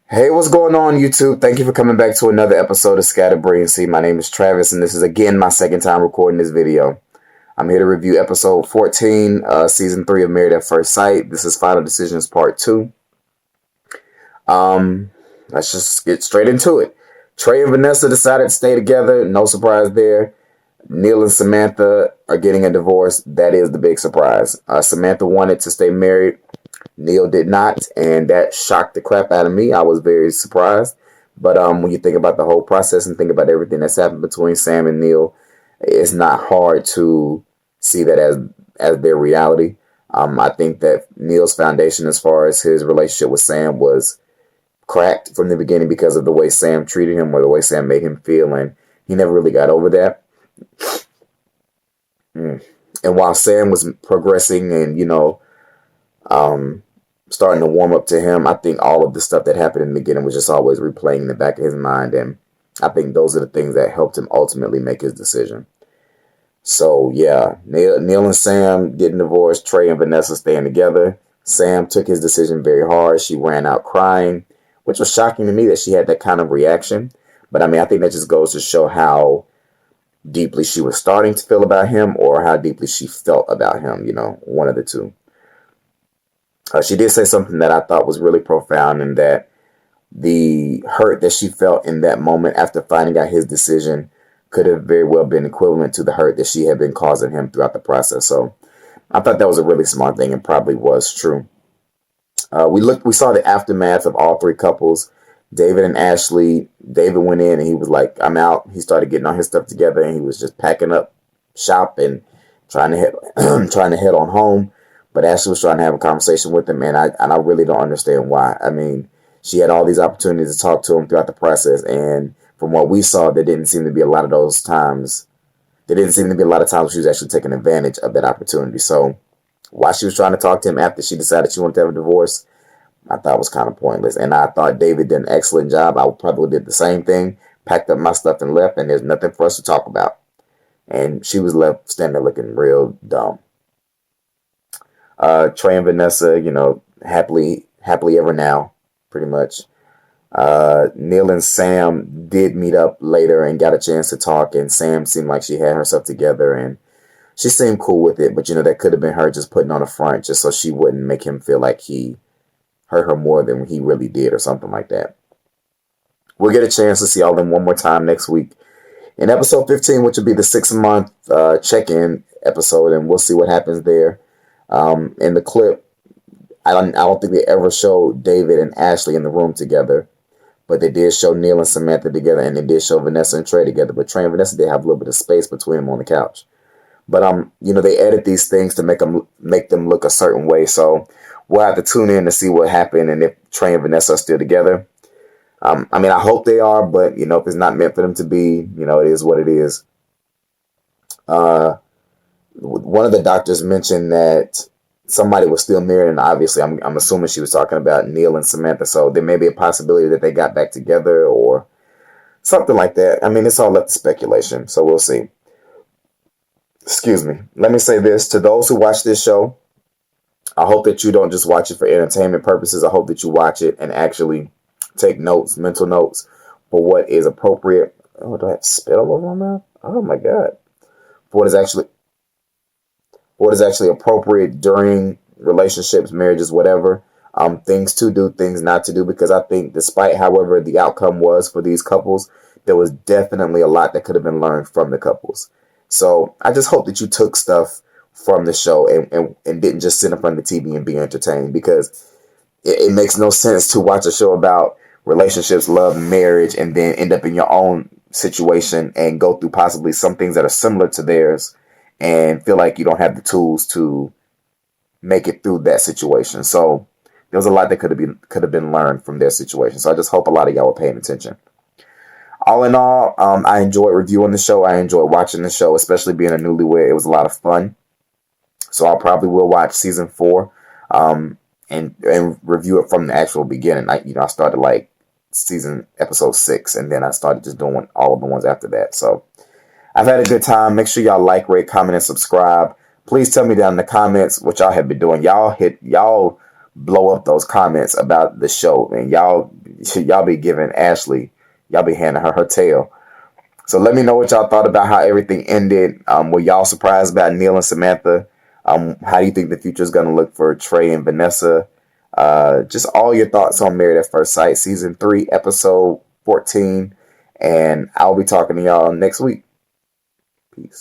Hey, what's going on, YouTube? Thank you for coming back to another episode of Scattered Brilliancy. My name is Travis, and this is again my second time recording this video. I'm here to review episode 14, season 3 of Married at First Sight. This is Final Decisions Part 2. Let's just get straight into it. Trey and Vanessa decided to stay together. No surprise there. Neil and Samantha are getting a divorce. That is the big surprise. Samantha wanted to stay married. Neil did not, and that shocked the crap out of me. I was very surprised. But when you think about the whole process and think about everything that's happened between Sam and Neil, it's not hard to see that as their reality. I think that Neil's foundation as far as his relationship with Sam was cracked from the beginning because of the way Sam treated him or the way Sam made him feel, and he never really got over that. And while Sam was progressing and, starting to warm up to him, I think all of the stuff that happened in the beginning was just always replaying in the back of his mind. And I think those are the things that helped him ultimately make his decision. So, yeah, Neil and Sam getting divorced, Trey and Vanessa staying together. Sam took his decision very hard. She ran out crying, which was shocking to me that she had that kind of reaction. But I mean, I think that just goes to show how deeply she was starting to feel about him or how deeply she felt about him, one of the two. She did say something that I thought was really profound, and that the hurt that she felt in that moment after finding out his decision could have very well been equivalent to the hurt that she had been causing him throughout the process. So I thought that was a really smart thing and probably was true. We saw the aftermath of all three couples, David and Ashley. David went in and he was like, "I'm out." He started getting all his stuff together and he was just packing up shop and trying to head on home. But Ashley was trying to have a conversation with him, and I really don't understand why. I mean, she had all these opportunities to talk to him throughout the process, and from what we saw, there didn't seem to be a lot of those times. There didn't seem to be a lot of times she was actually taking advantage of that opportunity. So why she was trying to talk to him after she decided she wanted to have a divorce, I thought was kind of pointless. And I thought David did an excellent job. I probably did the same thing, packed up my stuff and left, and there's nothing for us to talk about. And she was left standing there looking real dumb. Trey and Vanessa, happily ever now, pretty much. Neil and Sam did meet up later and got a chance to talk, and Sam seemed like she had herself together and she seemed cool with it, but that could have been her just putting on a front just so she wouldn't make him feel like he hurt her more than he really did or something like that. We'll get a chance to see all of them one more time next week in episode 15, which will be the 6-month check-in episode, and we'll see what happens there. In the clip, I don't think they ever showed David and Ashley in the room together, but they did show Neil and Samantha together, and they did show Vanessa and Trey together. But Trey and Vanessa did have a little bit of space between them on the couch. But they edit these things to make them look a certain way. So we'll have to tune in to see what happened and if Trey and Vanessa are still together. I hope they are, but if it's not meant for them to be, it is what it is. One of the doctors mentioned that somebody was still married, and obviously I'm assuming she was talking about Neil and Samantha, so there may be a possibility that they got back together or something like that. I mean, it's all up to speculation, so we'll see. Excuse me. Let me say this to those who watch this show. I hope that you don't just watch it for entertainment purposes. I hope that you watch it and actually take notes, mental notes, for what is appropriate. Oh, do I have spit all over my mouth? Oh my God. For what is actually appropriate during relationships, marriages, whatever. Things to do, things not to do, because I think despite however the outcome was for these couples, there was definitely a lot that could have been learned from the couples. So I just hope that you took stuff from the show and didn't just sit in front of the TV and be entertained, because it makes no sense to watch a show about relationships, love, marriage, and then end up in your own situation and go through possibly some things that are similar to theirs and feel like you don't have the tools to make it through that situation. So there was a lot that could have been learned from their situation. So I just hope a lot of y'all were paying attention. All in all, I enjoyed reviewing the show. I enjoyed watching the show, especially being a newlywed. It was a lot of fun. So I probably will watch season 4 and review it from the actual beginning. I started like episode 6, and then I started just doing all of the ones after that. So I've had a good time. Make sure y'all like, rate, comment, and subscribe. Please tell me down in the comments what y'all have been doing. Y'all blow up those comments about the show, and y'all y'all be giving Ashley, y'all be handing her tail. So let me know what y'all thought about how everything ended. Were y'all surprised about Neil and Samantha? How do you think the future is going to look for Trey and Vanessa? Just all your thoughts on Married at First Sight, Season 3, Episode 14. And I'll be talking to y'all next week. Peace.